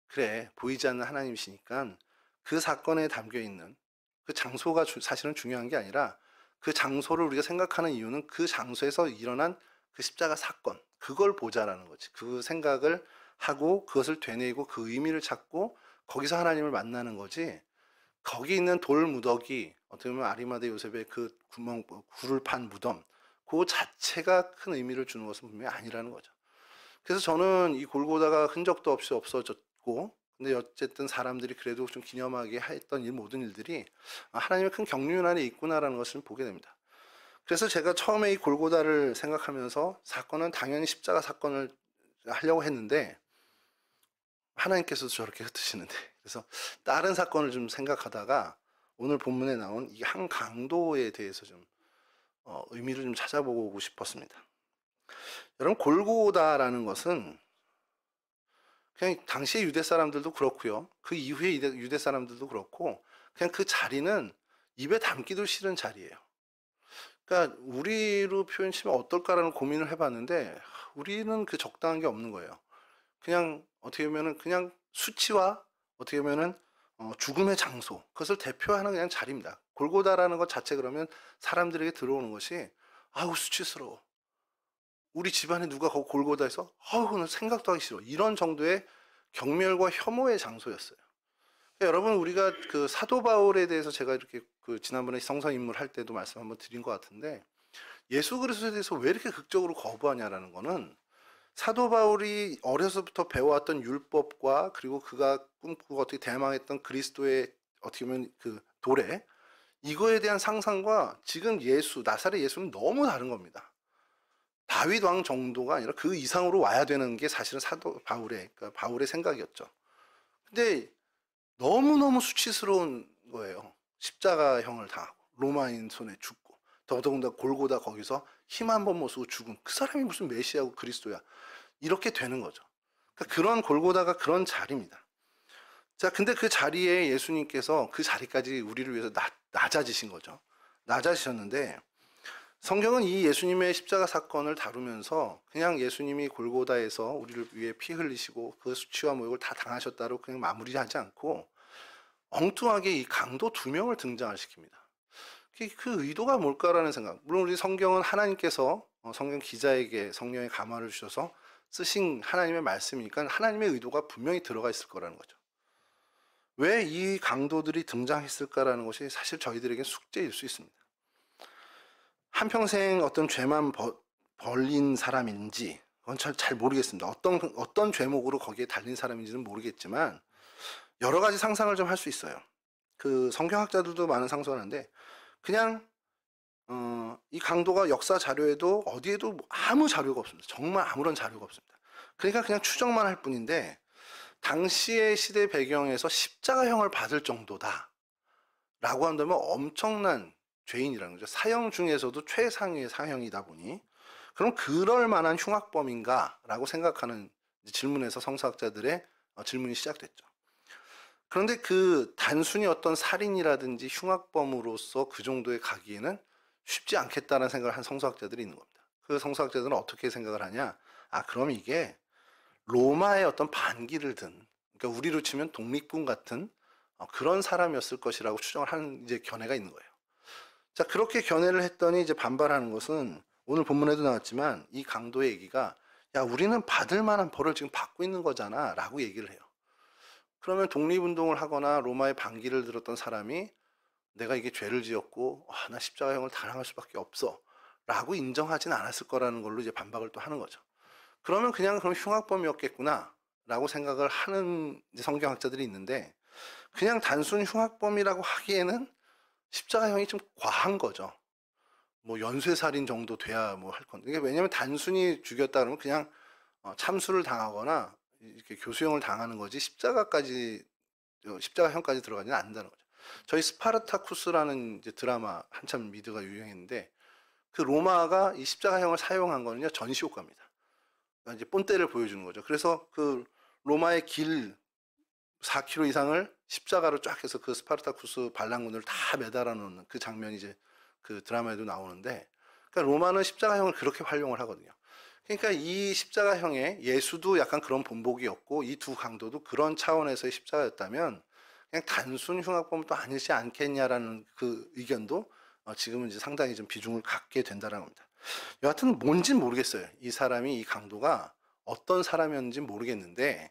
그래 보이지 않는 하나님이시니까 그 사건에 담겨 있는 그 장소가 사실은 중요한 게 아니라, 그 장소를 우리가 생각하는 이유는 그 장소에서 일어난 그 십자가 사건, 그걸 보자라는 거지. 그 생각을 하고 그것을 되뇌이고 그 의미를 찾고 거기서 하나님을 만나는 거지, 거기 있는 돌 무더기, 어떻게 보면 아리마대 요셉의 그 굴을 판 무덤, 그 자체가 큰 의미를 주는 것은 분명히 아니라는 거죠. 그래서 저는 이 골고다가 흔적도 없이 없어졌고, 근데 어쨌든 사람들이 그래도 좀 기념하게 했던 모든 일들이 하나님의 큰 경륜 안에 있구나라는 것을 보게 됩니다. 그래서 제가 처음에 이 골고다를 생각하면서 사건은 당연히 십자가 사건을 하려고 했는데 하나님께서도 저렇게 흩으시는데, 그래서 다른 사건을 좀 생각하다가 오늘 본문에 나온 이 한 강도에 대해서 좀 의미를 좀 찾아보고 싶었습니다. 여러분, 골고다라는 것은 그냥 당시의 유대 사람들도 그렇고요, 그 이후의 유대 사람들도 그렇고, 그냥 그 자리는 입에 담기도 싫은 자리예요. 그러니까 우리로 표현치면 어떨까라는 고민을 해봤는데 우리는 그 적당한 게 없는 거예요. 그냥 어떻게 보면은 그냥 수치와 어떻게 보면은 죽음의 장소, 그것을 대표하는 그냥 자리입니다. 골고다라는 것 자체, 그러면 사람들에게 들어오는 것이 아우 수치스러워, 우리 집안에 누가 거기 골고다에서 아우 생각도 하기 싫어, 이런 정도의 경멸과 혐오의 장소였어요. 그러니까 여러분, 우리가 그 사도 바울에 대해서 제가 이렇게 지난번에 성서 인물 할 때도 말씀 한번 드린 것 같은데, 예수 그리스도에 대해서 왜 이렇게 극적으로 거부하냐라는 거는, 사도 바울이 어려서부터 배워왔던 율법과 그리고 그가 꿈꾸고 어떻게 대망했던 그리스도의 어떻게 보면 그 도래, 이거에 대한 상상과 지금 나사렛 예수는 너무 다른 겁니다. 다윗 왕 정도가 아니라 그 이상으로 와야 되는 게 사실은 사도 그러니까 바울의 생각이었죠. 근데 너무너무 수치스러운 거예요. 십자가형을 당하고 로마인 손에 죽고, 더더군다나 골고다 거기서 힘 한 번 못 쓰고 죽은 그 사람이 무슨 메시아고 그리스도야, 이렇게 되는 거죠. 그러니까 그런 골고다가 그런 자리입니다. 자, 근데 그 자리에 예수님께서 그 자리까지 우리를 위해서 낮아지신 거죠. 낮아지셨는데 성경은 이 예수님의 십자가 사건을 다루면서 그냥 예수님이 골고다에서 우리를 위해 피 흘리시고 그 수치와 모욕을 다 당하셨다로 그냥 마무리하지 않고 엉뚱하게 이 강도 2명을 등장을 시킵니다. 그 의도가 뭘까라는 생각. 물론 우리 성경은 하나님께서 성경 기자에게 성령의 감화를 주셔서 쓰신 하나님의 말씀이니까 하나님의 의도가 분명히 들어가 있을 거라는 거죠. 왜 이 강도들이 등장했을까라는 것이 사실 저희들에게 숙제일 수 있습니다. 한평생 어떤 죄만 벌린 사람인지 그건 잘 모르겠습니다. 어떤 죄목으로 거기에 달린 사람인지는 모르겠지만 여러 가지 상상을 좀 할 수 있어요. 그 성경학자들도 많은 상상하는데 그냥 이 강도가 역사 자료에도 어디에도 아무 자료가 없습니다. 정말 아무런 자료가 없습니다. 그러니까 그냥 추정만 할 뿐인데 당시의 시대 배경에서 십자가형을 받을 정도다 라고 한다면 엄청난 죄인이라는 거죠. 사형 중에서도 최상위의 사형이다 보니 그럼 그럴 만한 흉악범인가 라고 생각하는 질문에서 성서학자들의 질문이 시작됐죠. 그런데 그 단순히 어떤 살인이라든지 흉악범으로서 그 정도에 가기에는 쉽지 않겠다는 생각을 한 성서학자들이 있는 겁니다. 그 성서학자들은 어떻게 생각을 하냐? 그럼 이게 로마의 어떤 반기를 든, 그러니까 우리로 치면 독립군 같은 그런 사람이었을 것이라고 추정을 하는 이제 견해가 있는 거예요. 자, 그렇게 견해를 했더니 이제 반발하는 것은 오늘 본문에도 나왔지만 이 강도의 얘기가 야, 우리는 받을 만한 벌을 지금 받고 있는 거잖아 라고 얘기를 해요. 그러면 독립운동을 하거나 로마의 반기를 들었던 사람이 내가 이게 죄를 지었고 나 십자가형을 당할 수밖에 없어 라고 인정하진 않았을 거라는 걸로 이제 반박을 또 하는 거죠. 그러면 그냥 그럼 흉악범이었겠구나 라고 생각을 하는 성경학자들이 있는데 그냥 단순 흉악범이라고 하기에는 십자가형이 좀 과한 거죠. 뭐 연쇄살인 정도 돼야 뭐 할 건데. 왜냐면 단순히 죽였다 그러면 그냥 참수를 당하거나 이렇게 교수형을 당하는 거지 십자가형까지 들어가지는 않는다는 거죠. 저희 스파르타쿠스라는 이제 드라마 한참 미드가 유행했는데 그 로마가 이 십자가형을 사용한 거는요 전시효과입니다. 그러니까 이제 본때를 보여주는 거죠. 그래서 그 로마의 길 4km 이상을 십자가로 쫙 해서 그 스파르타쿠스 반란군을 다 매달아 놓는 그 장면이 이제 그 드라마에도 나오는데, 그러니까 로마는 십자가형을 그렇게 활용을 하거든요. 그러니까 이 십자가형의 예수도 약간 그런 본보기였고 이 두 강도도 그런 차원에서의 십자가였다면 그냥 단순 흉악범도 아니지 않겠냐라는 그 의견도 지금은 이제 상당히 좀 비중을 갖게 된다는 겁니다. 여하튼 뭔진 모르겠어요. 이 사람이 이 강도가 어떤 사람이었는지 모르겠는데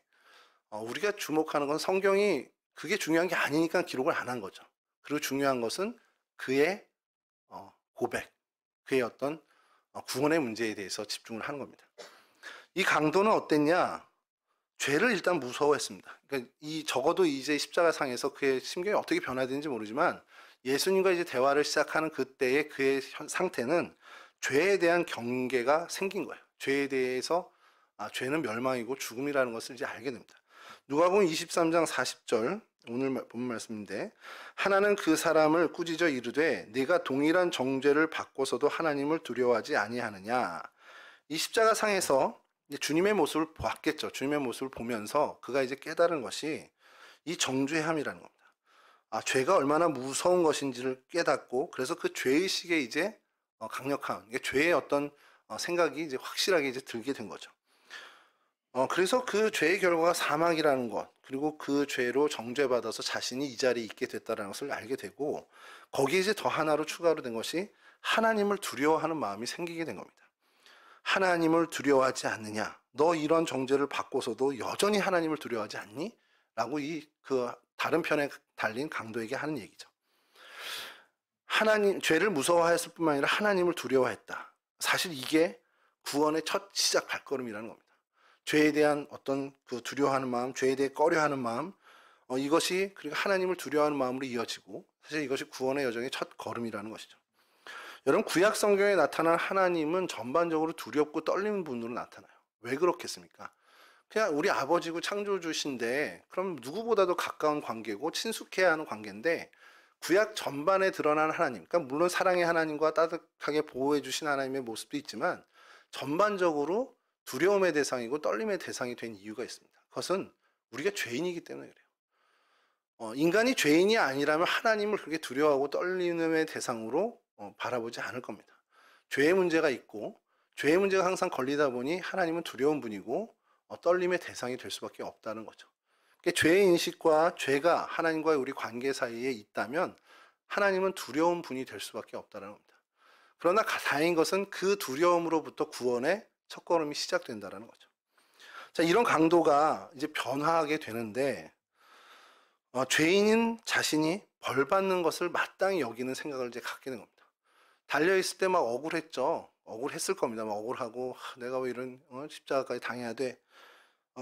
우리가 주목하는 건 성경이 그게 중요한 게 아니니까 기록을 안 한 거죠. 그리고 중요한 것은 그의 고백, 그의 어떤 구원의 문제에 대해서 집중을 하는 겁니다. 이 강도는 어땠냐? 죄를 일단 무서워했습니다. 그러니까 적어도 이제 십자가상에서 그의 심경이 어떻게 변화되는지 모르지만 예수님과 이제 대화를 시작하는 그때의 그의 상태는 죄에 대한 경계가 생긴 거예요. 죄에 대해서 죄는 멸망이고 죽음이라는 것을 이제 알게 됩니다. 누가복음 23장 40절 오늘 본 말씀인데 하나는 그 사람을 꾸짖어 이르되 네가 동일한 정죄를 받고서도 하나님을 두려워하지 아니하느냐. 이 십자가상에서 주님의 모습을 봤겠죠. 주님의 모습을 보면서 그가 이제 깨달은 것이 이 정죄함이라는 겁니다. 죄가 얼마나 무서운 것인지를 깨닫고 그래서 그 죄의식에 이제 강력한 죄의 어떤 생각이 이제 확실하게 이제 들게 된 거죠. 그래서 그 죄의 결과가 사망이라는 것, 그리고 그 죄로 정죄받아서 자신이 이 자리에 있게 됐다는 것을 알게 되고 거기에 이제 더 하나로 추가로 된 것이 하나님을 두려워하는 마음이 생기게 된 겁니다. 하나님을 두려워하지 않느냐? 너 이런 정죄를 받고서도 여전히 하나님을 두려워하지 않니? 라고 그 다른 편에 달린 강도에게 하는 얘기죠. 죄를 무서워하였을 뿐만 아니라 하나님을 두려워했다. 사실 이게 구원의 첫 시작 발걸음이라는 겁니다. 죄에 대한 어떤 그 두려워하는 마음, 죄에 대해 꺼려하는 마음, 이것이 그리고 하나님을 두려워하는 마음으로 이어지고 사실 이것이 구원의 여정의 첫 걸음이라는 것이죠. 여러분 구약 성경에 나타난 하나님은 전반적으로 두렵고 떨리는 분으로 나타나요. 왜 그렇겠습니까? 그냥 우리 아버지고 창조주신데 그럼 누구보다도 가까운 관계고 친숙해야 하는 관계인데 구약 전반에 드러난 하나님, 그러니까 물론 사랑의 하나님과 따뜻하게 보호해 주신 하나님의 모습도 있지만 전반적으로 두려움의 대상이고 떨림의 대상이 된 이유가 있습니다. 그것은 우리가 죄인이기 때문에 그래요. 인간이 죄인이 아니라면 하나님을 그렇게 두려워하고 떨림의 대상으로 바라보지 않을 겁니다. 죄의 문제가 있고 죄의 문제가 항상 걸리다 보니 하나님은 두려운 분이고 떨림의 대상이 될 수밖에 없다는 거죠. 그러니까 죄의 인식과 죄가 하나님과의 우리 관계 사이에 있다면 하나님은 두려운 분이 될 수밖에 없다는 겁니다. 그러나 다행인 것은 그 두려움으로부터 구원의 첫걸음이 시작된다는 거죠. 자, 이런 강도가 이제 변화하게 되는데 죄인인 자신이 벌 받는 것을 마땅히 여기는 생각을 이제 갖게 된 겁니다. 달려 있을 때 막 억울했죠. 억울했을 겁니다. 막 억울하고 내가 왜 이런 십자가까지 당해야 돼.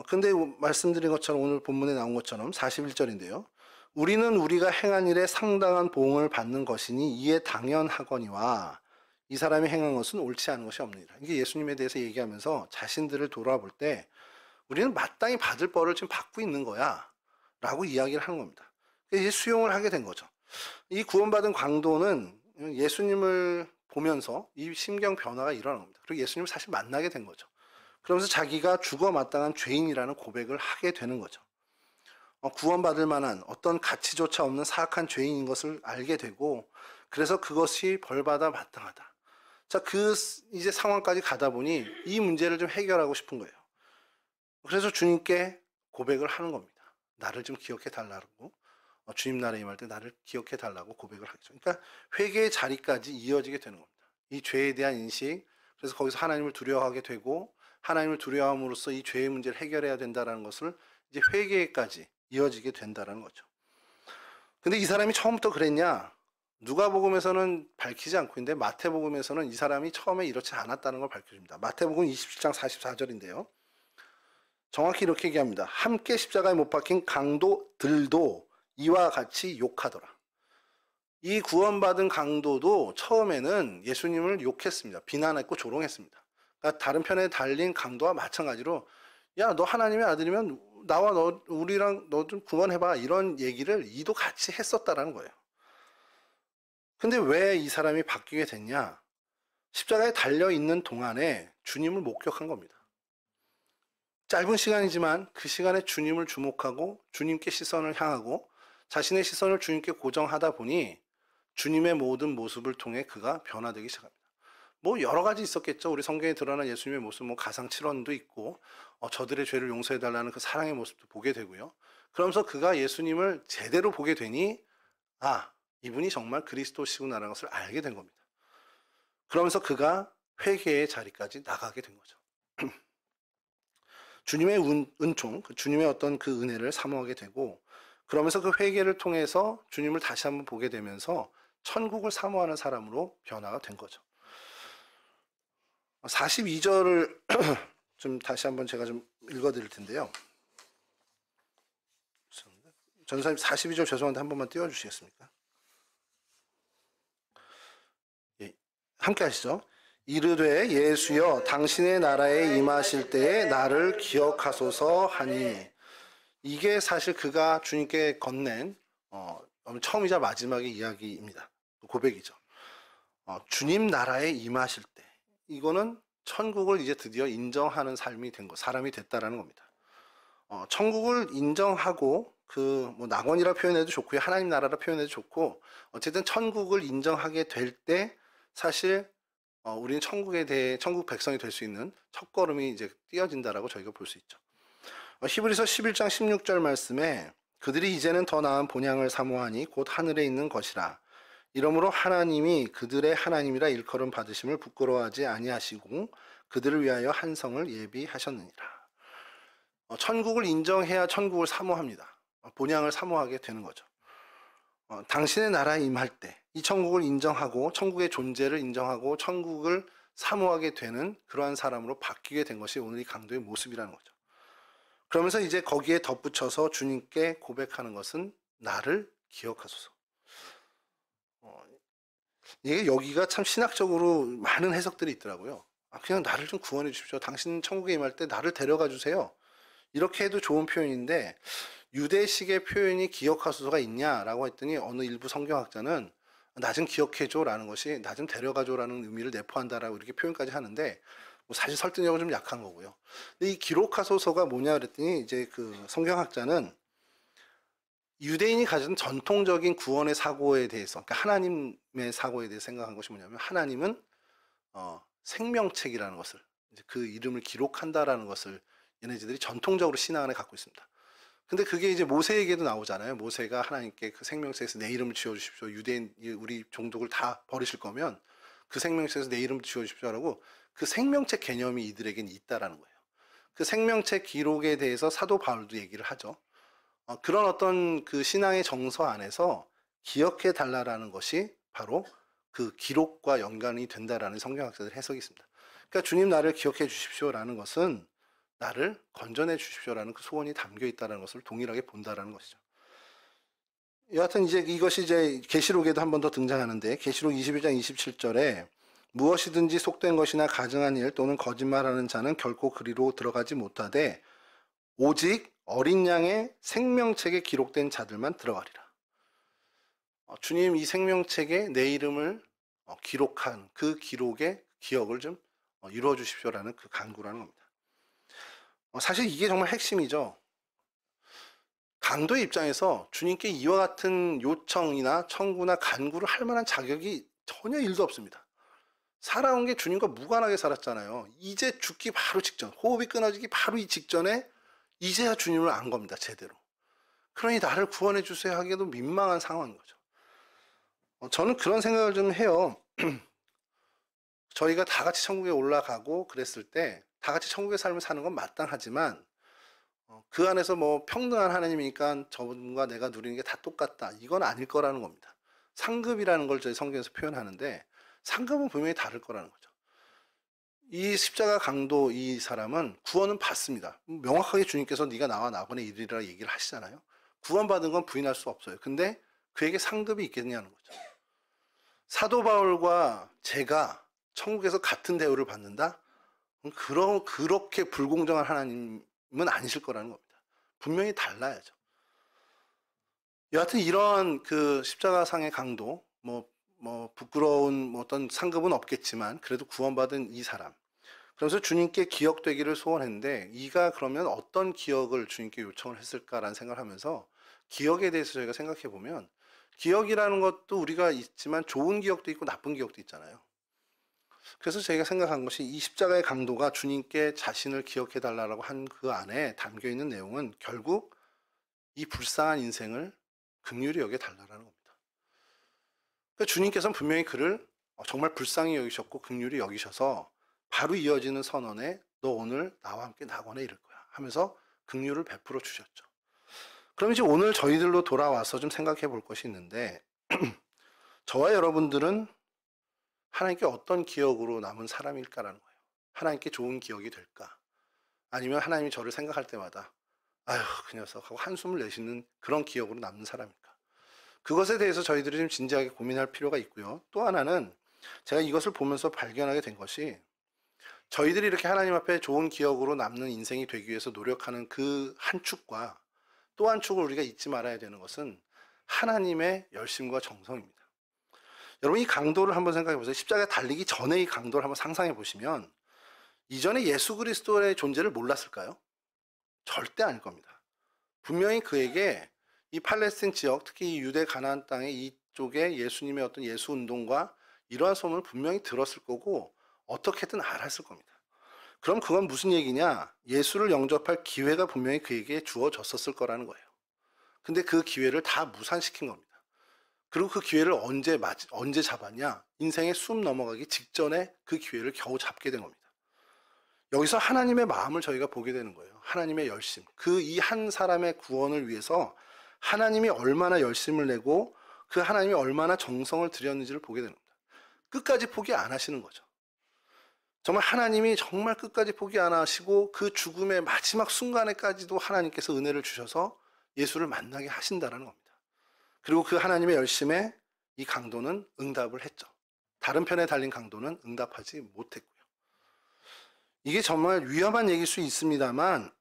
근데 말씀드린 것처럼 오늘 본문에 나온 것처럼 41절인데요. 우리는 우리가 행한 일에 상당한 보응을 받는 것이니 이에 당연하거니와 이 사람이 행한 것은 옳지 않은 것이 없느니라. 이게 예수님에 대해서 얘기하면서 자신들을 돌아볼 때 우리는 마땅히 받을 벌을 지금 받고 있는 거야 라고 이야기를 하는 겁니다. 이제 수용을 하게 된 거죠. 이 구원받은 강도는 예수님을 보면서 이 심경 변화가 일어난 겁니다. 그리고 예수님을 사실 만나게 된 거죠. 그러면서 자기가 죽어 마땅한 죄인이라는 고백을 하게 되는 거죠. 구원받을 만한 어떤 가치조차 없는 사악한 죄인인 것을 알게 되고, 그래서 그것이 벌받아 마땅하다. 자, 이제 상황까지 가다 보니 이 문제를 좀 해결하고 싶은 거예요. 그래서 주님께 고백을 하는 겁니다. 나를 좀 기억해 달라고. 주님 나라에 임할 때 나를 기억해 달라고 고백을 하겠죠. 그러니까 회개의 자리까지 이어지게 되는 겁니다. 이 죄에 대한 인식, 그래서 거기서 하나님을 두려워하게 되고, 하나님을 두려워함으로써 이 죄의 문제를 해결해야 된다는 것을 이제 회개까지 이어지게 된다는 거죠. 근데 이 사람이 처음부터 그랬냐? 누가복음에서는 밝히지 않고 있는데 마태복음에서는 이 사람이 처음에 이렇지 않았다는 걸 밝혀줍니다. 마태복음 27장 44절인데요. 정확히 이렇게 얘기합니다. 함께 십자가에 못 박힌 강도들도 이와 같이 욕하더라. 이 구원받은 강도도 처음에는 예수님을 욕했습니다. 비난했고 조롱했습니다. 그러니까 다른 편에 달린 강도와 마찬가지로 야, 너 하나님의 아들이면 나와 우리랑 너 좀 구원해봐, 이런 얘기를 이도 같이 했었다라는 거예요. 근데 왜 이 사람이 바뀌게 됐냐? 십자가에 달려있는 동안에 주님을 목격한 겁니다. 짧은 시간이지만 그 시간에 주님을 주목하고 주님께 시선을 향하고 자신의 시선을 주님께 고정하다 보니 주님의 모든 모습을 통해 그가 변화되기 시작합니다. 뭐 여러 가지 있었겠죠. 우리 성경에 드러난 예수님의 모습, 뭐 가상칠언도 있고 저들의 죄를 용서해달라는 그 사랑의 모습도 보게 되고요. 그러면서 그가 예수님을 제대로 보게 되니 이분이 정말 그리스도시구나라는 것을 알게 된 겁니다. 그러면서 그가 회개의 자리까지 나가게 된 거죠. 주님의 은총, 주님의 어떤 그 은혜를 사모하게 되고, 그러면서 그 회개를 통해서 주님을 다시 한번 보게 되면서 천국을 사모하는 사람으로 변화가 된 거죠. 42절을 좀 다시 한번 제가 좀 읽어드릴 텐데요. 전사님 42절 죄송한데 한 번만 띄워주시겠습니까? 예, 함께 하시죠. 이르되 예수여 당신의 나라에 임하실 때에 나를 기억하소서 하니, 이게 사실 그가 주님께 건넨 처음이자 마지막의 이야기입니다. 고백이죠. 주님 나라에 임하실 때, 이거는 천국을 이제 드디어 인정하는 삶이 된 거, 사람이 됐다라는 겁니다. 천국을 인정하고 뭐 낙원이라 표현해도 좋고요, 하나님 나라라 표현해도 좋고, 어쨌든 천국을 인정하게 될 때 사실 우리는 천국에 대해 천국 백성이 될 수 있는 첫걸음이 이제 띄어진다라고 저희가 볼 수 있죠. 히브리서 11장 16절 말씀에 그들이 이제는 더 나은 본향을 사모하니 곧 하늘에 있는 것이라. 이러므로 하나님이 그들의 하나님이라 일컬음 받으심을 부끄러워하지 아니하시고 그들을 위하여 한 성을 예비하셨느니라. 천국을 인정해야 천국을 사모합니다. 본향을 사모하게 되는 거죠. 당신의 나라에 임할 때 이 천국을 인정하고 천국의 존재를 인정하고 천국을 사모하게 되는 그러한 사람으로 바뀌게 된 것이 오늘 이 강도의 모습이라는 거죠. 그러면서 이제 거기에 덧붙여서 주님께 고백하는 것은 나를 기억하소서. 이게 여기가 참 신학적으로 많은 해석들이 있더라고요. 그냥 나를 좀 구원해 주십시오. 당신 천국에 임할 때 나를 데려가 주세요. 이렇게 해도 좋은 표현인데, 유대식의 표현이 기억하소서가 있냐라고 했더니 어느 일부 성경학자는 나 좀 기억해줘 라는 것이 나 좀 데려가줘 라는 의미를 내포한다라고 이렇게 표현까지 하는데, 뭐 사실 설득력은 좀 약한 거고요. 근데 이 기록하소서가 뭐냐 그랬더니 이제 그 성경학자는 유대인이 가진 전통적인 구원의 사고에 대해서, 그러니까 하나님의 사고에 대해서 생각한 것이 뭐냐면, 하나님은 생명책이라는 것을, 이제 그 이름을 기록한다라는 것을 얘네들이 전통적으로 신앙 안에 갖고 있습니다. 근데 그게 이제 모세에게도 나오잖아요. 모세가 하나님께 그 생명책에서 내 이름을 지어주십시오. 유대인 우리 종족을 다 버리실 거면 그 생명책에서 내 이름을 지어주십시오라고, 그 생명책 개념이 이들에게는 있다라는 거예요. 그 생명책 기록에 대해서 사도 바울도 얘기를 하죠. 그런 어떤 그 신앙의 정서 안에서 기억해 달라라는 것이 바로 그 기록과 연관이 된다라는 성경학자들 해석이 있습니다. 그러니까 주님 나를 기억해 주십시오라는 것은 나를 건져내 주십시오라는 그 소원이 담겨 있다는 것을 동일하게 본다라는 것이죠. 여하튼 이제 이것이 이제 계시록에도 한 번 더 등장하는데, 계시록 21장 27절에 무엇이든지 속된 것이나 가증한 일 또는 거짓말하는 자는 결코 그리로 들어가지 못하되 오직 어린 양의 생명책에 기록된 자들만 들어가리라. 주님 이 생명책에 내 이름을 기록한 그 기록의 기억을 좀 이루어 주십시오라는 그 간구라는 겁니다. 사실 이게 정말 핵심이죠. 강도의 입장에서 주님께 이와 같은 요청이나 청구나 간구를 할 만한 자격이 전혀 일도 없습니다. 살아온 게 주님과 무관하게 살았잖아요. 이제 죽기 바로 직전, 호흡이 끊어지기 바로 이 직전에 이제야 주님을 안 겁니다, 제대로. 그러니 나를 구원해 주세요 하기에도 민망한 상황인 거죠. 저는 그런 생각을 좀 해요. 저희가 다 같이 천국에 올라가고 그랬을 때 다 같이 천국의 삶을 사는 건 마땅하지만 그 안에서 뭐 평등한 하나님이니까 저분과 내가 누리는 게 다 똑같다, 이건 아닐 거라는 겁니다. 상급이라는 걸 저희 성경에서 표현하는데 상급은 분명히 다를 거라는 거죠. 이 십자가 강도 이 사람은 구원은 받습니다. 명확하게 주님께서 네가 나와 나군의 일이라 얘기를 하시잖아요. 구원받은 건 부인할 수 없어요. 근데 그에게 상급이 있겠냐는 거죠. 사도 바울과 제가 천국에서 같은 대우를 받는다? 그렇게 불공정한 하나님은 아니실 거라는 겁니다. 분명히 달라야죠. 여하튼 이러한 그 십자가상의 강도, 부끄러운 어떤 상급은 없겠지만 그래도 구원받은 이 사람, 그래서 주님께 기억되기를 소원했는데 이가 그러면 어떤 기억을 주님께 요청을 했을까라는 생각을 하면서 기억에 대해서 저희가 생각해 보면 기억이라는 것도 우리가 있지만 좋은 기억도 있고 나쁜 기억도 있잖아요. 그래서 저희가 생각한 것이 이 십자가의 강도가 주님께 자신을 기억해 달라고 한 그 안에 담겨 있는 내용은 결국 이 불쌍한 인생을 긍휼히 여겨 달라는 겁니다. 그러니까 주님께서는 분명히 그를 정말 불쌍히 여기셨고 긍휼히 여기셔서 바로 이어지는 선언에 너 오늘 나와 함께 낙원에 이를 거야 하면서 긍휼을 베풀어 주셨죠. 그럼 이제 오늘 저희들로 돌아와서 좀 생각해 볼 것이 있는데 저와 여러분들은 하나님께 어떤 기억으로 남은 사람일까라는 거예요. 하나님께 좋은 기억이 될까? 아니면 하나님이 저를 생각할 때마다 아휴 그 녀석하고 한숨을 내쉬는 그런 기억으로 남는 사람일까? 그것에 대해서 저희들이 좀 진지하게 고민할 필요가 있고요. 또 하나는 제가 이것을 보면서 발견하게 된 것이 저희들이 이렇게 하나님 앞에 좋은 기억으로 남는 인생이 되기 위해서 노력하는 그 한 축과 또 한 축을 우리가 잊지 말아야 되는 것은 하나님의 열심과 정성입니다. 여러분 이 강도를 한번 생각해 보세요. 십자가에 달리기 전에 이 강도를 한번 상상해 보시면 이전에 예수 그리스도의 존재를 몰랐을까요? 절대 아닐 겁니다. 분명히 그에게 이 팔레스틴 지역, 특히 이 유대 가나안 땅의 이쪽에 예수님의 어떤 예수 운동과 이러한 소문을 분명히 들었을 거고 어떻게든 알았을 겁니다. 그럼 그건 무슨 얘기냐? 예수를 영접할 기회가 분명히 그에게 주어졌었을 거라는 거예요. 근데 그 기회를 다 무산시킨 겁니다. 그리고 그 기회를 언제 잡았냐? 인생의 숨 넘어가기 직전에 그 기회를 겨우 잡게 된 겁니다. 여기서 하나님의 마음을 저희가 보게 되는 거예요. 하나님의 열심. 그 이 한 사람의 구원을 위해서 하나님이 얼마나 열심을 내고 그 하나님이 얼마나 정성을 들였는지를 보게 되는 겁니다. 끝까지 포기 안 하시는 거죠. 정말 하나님이 정말 끝까지 포기 안 하시고 그 죽음의 마지막 순간에까지도 하나님께서 은혜를 주셔서 예수를 만나게 하신다는 겁니다. 그리고 그 하나님의 열심에 이 강도는 응답을 했죠. 다른 편에 달린 강도는 응답하지 못했고요. 이게 정말 위험한 얘기일 수 있습니다만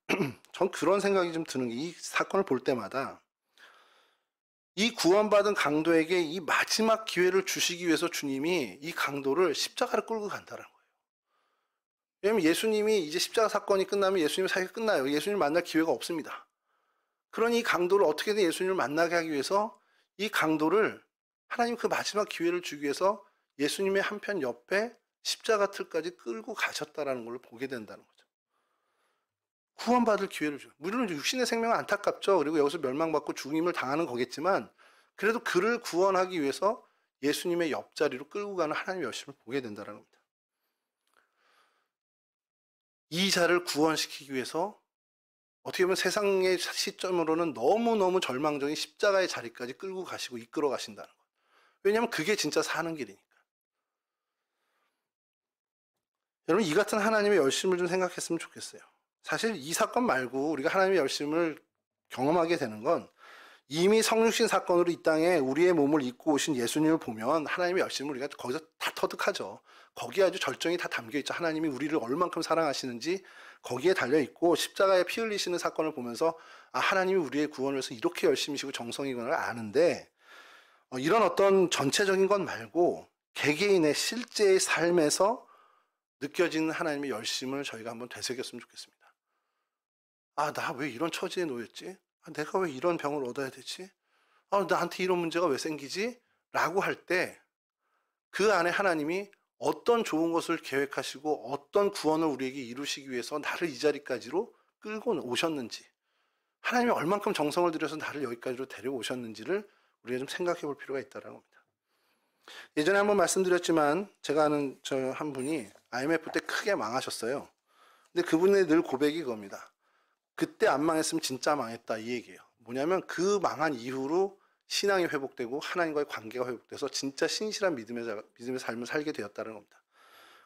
전 그런 생각이 좀 드는 게 이 사건을 볼 때마다 이 구원받은 강도에게 이 마지막 기회를 주시기 위해서 주님이 이 강도를 십자가를 끌고 간다는 거예요. 왜냐하면 예수님이 이제 십자가 사건이 끝나면 예수님의 사역이 끝나요. 예수님을 만날 기회가 없습니다. 그러니 이 강도를 어떻게든 예수님을 만나게 하기 위해서 이 강도를 하나님 그 마지막 기회를 주기 위해서 예수님의 한편 옆에 십자가 틀까지 끌고 가셨다는 걸 보게 된다는 거죠. 구원받을 기회를 줘요. 물론 육신의 생명은 안타깝죠. 그리고 여기서 멸망받고 죽임을 당하는 거겠지만 그래도 그를 구원하기 위해서 예수님의 옆자리로 끌고 가는 하나님의 열심을 보게 된다는 겁니다. 이 자를 구원시키기 위해서 어떻게 보면 세상의 시점으로는 너무너무 절망적인 십자가의 자리까지 끌고 가시고 이끌어 가신다는 거예요. 왜냐하면 그게 진짜 사는 길이니까. 여러분, 이 같은 하나님의 열심을 좀 생각했으면 좋겠어요. 사실 이 사건 말고 우리가 하나님의 열심을 경험하게 되는 건 이미 성육신 사건으로 이 땅에 우리의 몸을 입고 오신 예수님을 보면 하나님의 열심을 우리가 거기서 다 터득하죠. 거기에 아주 절정이 다 담겨 있죠. 하나님이 우리를 얼만큼 사랑하시는지 거기에 달려 있고, 십자가에 피 흘리시는 사건을 보면서 아, 하나님이 우리의 구원을 위해서 이렇게 열심히시고 정성이구나를 아는데, 이런 어떤 전체적인 것 말고 개개인의 실제의 삶에서 느껴지는 하나님의 열심을 저희가 한번 되새겼으면 좋겠습니다. 아, 나 왜 이런 처지에 놓였지? 아, 내가 왜 이런 병을 얻어야 되지? 아, 나한테 이런 문제가 왜 생기지? 라고 할 때 그 안에 하나님이 어떤 좋은 것을 계획하시고 어떤 구원을 우리에게 이루시기 위해서 나를 이 자리까지로 끌고 오셨는지, 하나님이 얼만큼 정성을 들여서 나를 여기까지로 데려오셨는지를 우리가 좀 생각해 볼 필요가 있다는 겁니다. 예전에 한번 말씀드렸지만 제가 아는 저 한 분이 IMF 때 크게 망하셨어요. 근데 그분의 늘 고백이 그겁니다. 그때 안 망했으면 진짜 망했다, 이 얘기예요. 뭐냐면 그 망한 이후로 신앙이 회복되고 하나님과의 관계가 회복돼서 진짜 신실한 믿음의 삶을 살게 되었다는 겁니다.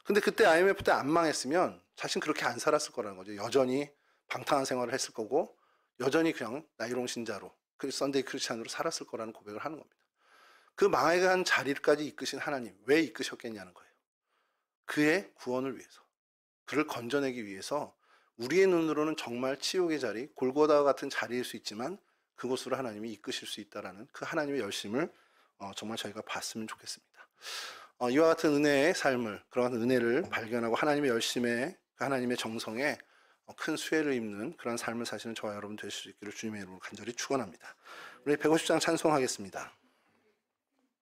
근데 그때 IMF 때 안 망했으면 자신 그렇게 안 살았을 거라는 거죠. 여전히 방탕한 생활을 했을 거고 여전히 그냥 나이롱 신자로 썬데이 크리스찬으로 살았을 거라는 고백을 하는 겁니다. 그 망해간 자리까지 이끄신 하나님, 왜 이끄셨겠냐는 거예요. 그의 구원을 위해서, 그를 건져내기 위해서. 우리의 눈으로는 정말 치욕의 자리, 골고다와 같은 자리일 수 있지만 그곳으로 하나님이 이끄실 수 있다는 그 하나님의 열심을 정말 저희가 봤으면 좋겠습니다. 이와 같은 은혜의 삶을, 그러한 은혜를 발견하고 하나님의 열심에, 그 하나님의 정성에 큰 수혜를 입는 그런 삶을 사시는 저와 여러분 되실 수 있기를 주님의 이름으로 간절히 축원합니다. 우리 150장 찬송하겠습니다.